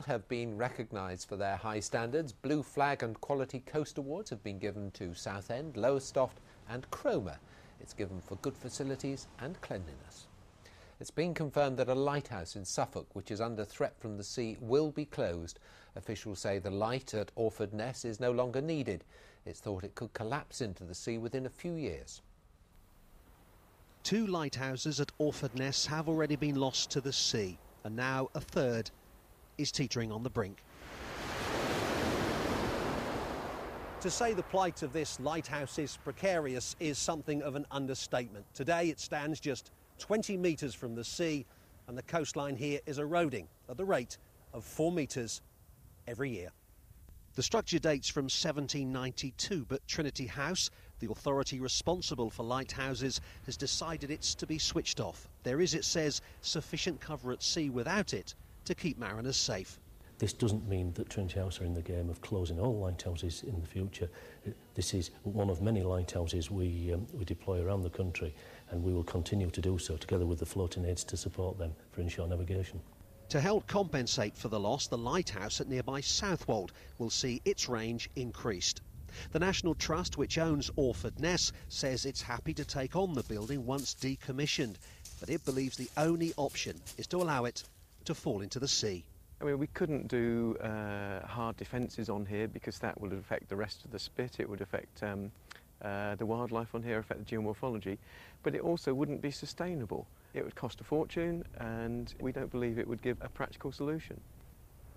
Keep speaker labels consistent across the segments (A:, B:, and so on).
A: have been recognised for their high standards. Blue Flag and Quality Coast Awards have been given to Southend, Lowestoft and Cromer. It's given for good facilities and cleanliness. It's been confirmed that a lighthouse in Suffolk, which is under threat from the sea, will be closed. Officials say the light at Orford Ness is no longer needed. It's thought it could collapse into the sea within a few years.
B: 2 lighthouses at Orford Ness have already been lost to the sea, and now a third is teetering on the brink. To say the plight of this lighthouse is precarious is something of an understatement. Today it stands just 20 metres from the sea, and the coastline here is eroding at the rate of 4 metres every year. The structure dates from 1792, but Trinity House, the authority responsible for lighthouses, has decided it's to be switched off. There is, it says, sufficient cover at sea without it to keep mariners safe.
C: This doesn't mean that Trinity House are in the game of closing all lighthouses in the future. This is one of many lighthouses we deploy around the country, and we will continue to do so, together with the floating aids to support them for inshore navigation.
B: To help compensate for the loss, the lighthouse at nearby Southwold will see its range increased. The National Trust, which owns Orford Ness, says it's happy to take on the building once decommissioned, but it believes the only option is to allow it to fall into the sea.
D: I mean, we couldn't do hard defences on here because that would affect the rest of the spit. It would affect the wildlife on here, affect the geomorphology, but it also wouldn't be sustainable. It would cost a fortune, and we don't believe it would give a practical solution.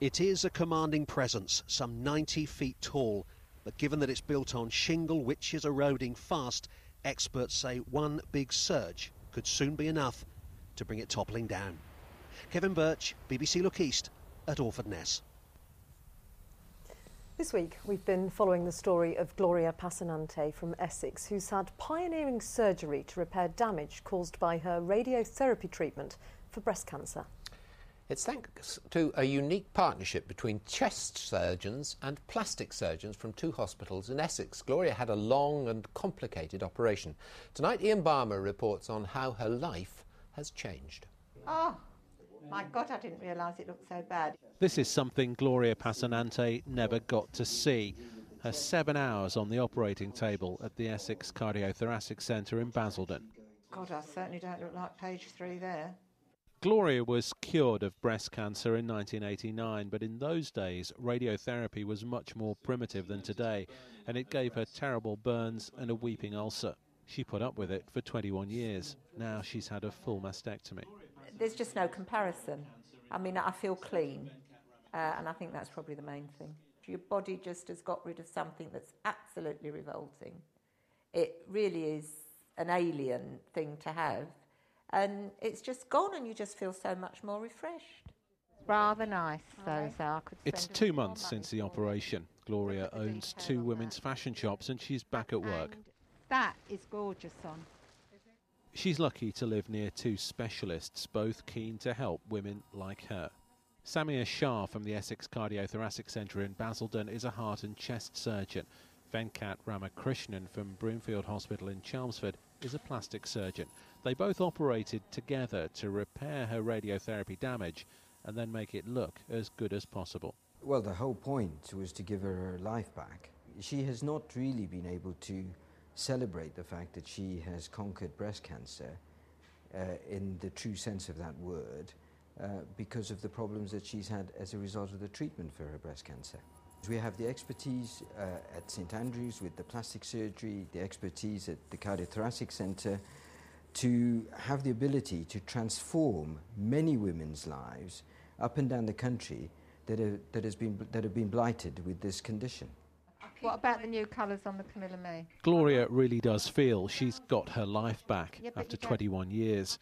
B: It is a commanding presence, some 90 feet tall, but given that it's built on shingle which is eroding fast, experts say one big surge could soon be enough to bring it toppling down. Kevin Birch, BBC Look East at Orford Ness.
E: This week we've been following the story of Gloria Passannante from Essex, who's had pioneering surgery to repair damage caused by her radiotherapy treatment for breast cancer.
A: It's thanks to a unique partnership between chest surgeons and plastic surgeons from 2 hospitals in Essex. Gloria had a long and complicated operation. Tonight Ian Barmer reports on how her life has changed.
F: Oh, my God, I didn't realise it looked so bad.
G: This is something Gloria Passannante never got to see. Her 7 hours on the operating table at the Essex Cardiothoracic Centre in Basildon.
F: God, I certainly don't look like page 3 there.
G: Gloria was cured of breast cancer in 1989, but in those days radiotherapy was much more primitive than today, and it gave her terrible burns and a weeping ulcer. She put up with it for 21 years. Now she's had a full mastectomy.
F: There's just no comparison. I mean, I feel clean, and I think that's probably the main thing. Your body just has got rid of something that's absolutely revolting. It really is an alien thing to have, and it's just gone, and you just feel so much more refreshed.
H: Rather nice, though, so I could.
G: It's 2 months since the operation. Gloria owns 2 women's fashion shops, and she's back at work.
H: And that is gorgeous on.
G: She's lucky to live near 2 specialists, both keen to help women like her. Samia Shah from the Essex Cardiothoracic Centre in Basildon is a heart and chest surgeon. Venkat Ramakrishnan from Broomfield Hospital in Chelmsford is a plastic surgeon. They both operated together to repair her radiotherapy damage and then make it look as good as possible.
I: Well, the whole point was to give her life back. She has not really been able to celebrate the fact that she has conquered breast cancer in the true sense of that word because of the problems that she's had as a result of the treatment for her breast cancer. We have the expertise at St Andrews with the plastic surgery, the expertise at the Cardiothoracic Centre to have the ability to transform many women's lives up and down the country that have been blighted with this condition.
H: What about the new colours on the Camilla May?
G: Gloria really does feel she's got her life back after 21 years.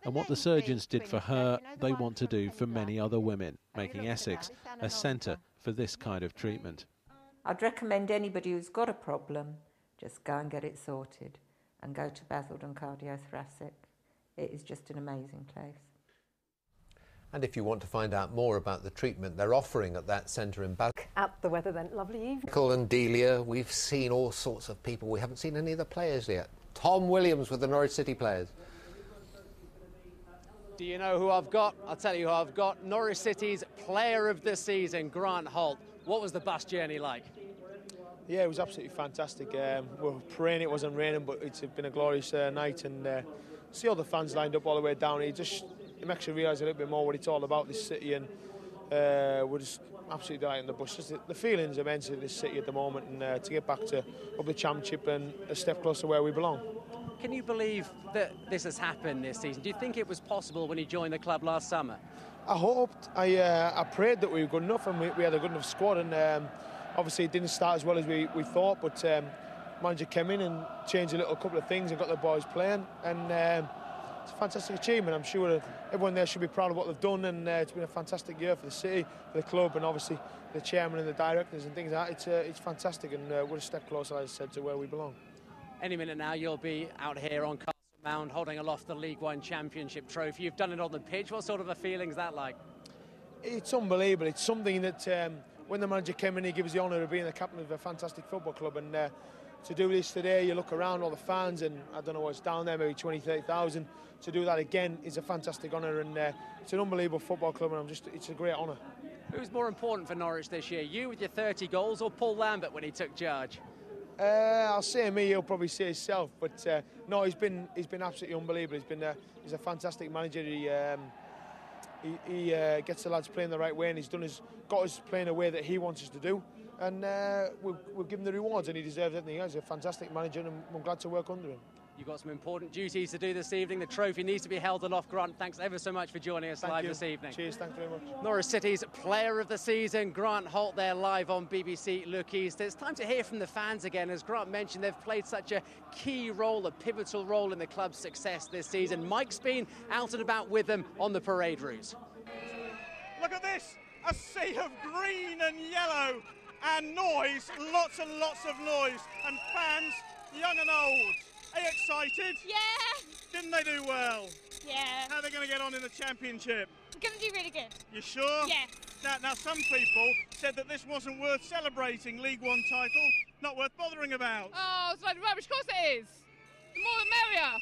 G: And what the surgeons did for her, they want to do for many other women, making Essex a centre for this kind of treatment.
F: I'd recommend anybody who's got a problem, just go and get it sorted and go to Basildon Cardiothoracic. It is just an amazing place.
A: And if you want to find out more about the treatment they're offering at that centre in Basildon.
E: At the weather then, lovely evening.
A: Michael and Delia, we've seen all sorts of people. We haven't seen any of the players yet. Tom Williams with the Norwich City players.
J: Do you know who I've got? I'll tell you who I've got. Norwich City's player of the season, Grant Holt. What was the bus journey like?
K: Yeah, it was absolutely fantastic. We were praying it wasn't raining, but it's been a glorious night, and see all the fans lined up all the way down. It makes you realise a little bit more what it's all about, this city, and we're just absolutely delighted in the bus. Just the feeling's immense in this city at the moment, and to get back to up the Championship and a step closer where we belong.
J: Can you believe that this has happened this season? Do you think it was possible when you joined the club last summer?
K: I hoped, I prayed that we were good enough, and we had a good enough squad, and obviously it didn't start as well as we thought, but manager came in and changed a couple of things and got the boys playing, and it's a fantastic achievement. I'm sure everyone there should be proud of what they've done, and it's been a fantastic year for the city, for the club, and obviously the chairman and the directors and things like that. It's fantastic, and we're a step closer, as I said, to where we belong.
J: Any minute now you'll be out here on Castle Mound holding aloft the League One Championship trophy. You've done it on the pitch. What sort of a feeling is that like? It's
K: unbelievable. It's something that when the manager came in, he gives the honour of being the captain of a fantastic football club, and to do this today, you look around, all the fans, and I don't know what's down there, maybe 20,000-30,000. To do that again is a fantastic honour, and it's an unbelievable football club, and it's a great honour. Who's more important for Norwich this year, you with your 30 goals or Paul Lambert when he took charge? I'll say me, he'll probably say himself, but no, he's been absolutely unbelievable. He's a fantastic manager. He gets the lads playing the right way, and got us playing a way that he wants us to do, and we'll give him the rewards, and he deserves everything. He's a fantastic manager, and I'm glad to work under him. You've got some important duties to do this evening. The trophy needs to be held aloft. Grant, thanks ever so much for joining us live this evening. Cheers, thanks very much. Norwich City's player of the season, Grant Holt, there live on BBC Look East. It's time to hear from the fans again. As Grant mentioned, they've played such a key role, a pivotal role in the club's success this season. Mike's been out and about with them on the parade route.
L: Look at this, a sea of green and yellow and noise, lots and lots of noise, and fans, young and old. Are you excited?
M: Yeah.
L: Didn't they do well?
M: Yeah.
L: How are they going to get on in the Championship?
M: We're going to do really good.
L: You sure?
M: Yes.
L: Now some people said that this wasn't worth celebrating, League One title, not worth bothering about.
M: Oh, it's like rubbish. Of course it is. The more the merrier.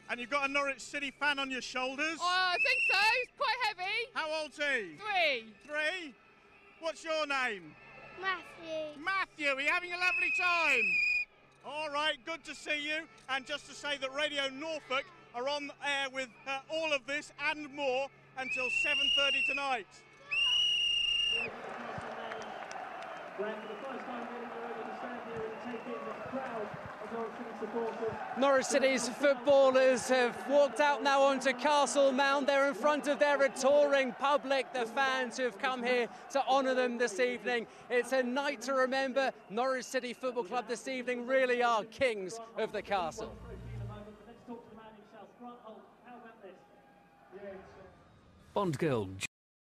L: And you've got a Norwich City fan on your shoulders?
M: Oh, I think so. It's quite heavy.
L: How old's he?
M: 3.
L: 3? What's your name?
M: Matthew.
L: Matthew, are you having a lovely time? All right, good to see you. And just to say that Radio Norfolk are on air with all of this and more until 7:30 tonight.
J: Norwich City's footballers have walked out now onto Castle Mound. They're in front of their adoring public, the fans who have come here to honour them this evening. It's a night to remember. Norwich City Football Club this evening really are kings of the castle.
N: Bond girl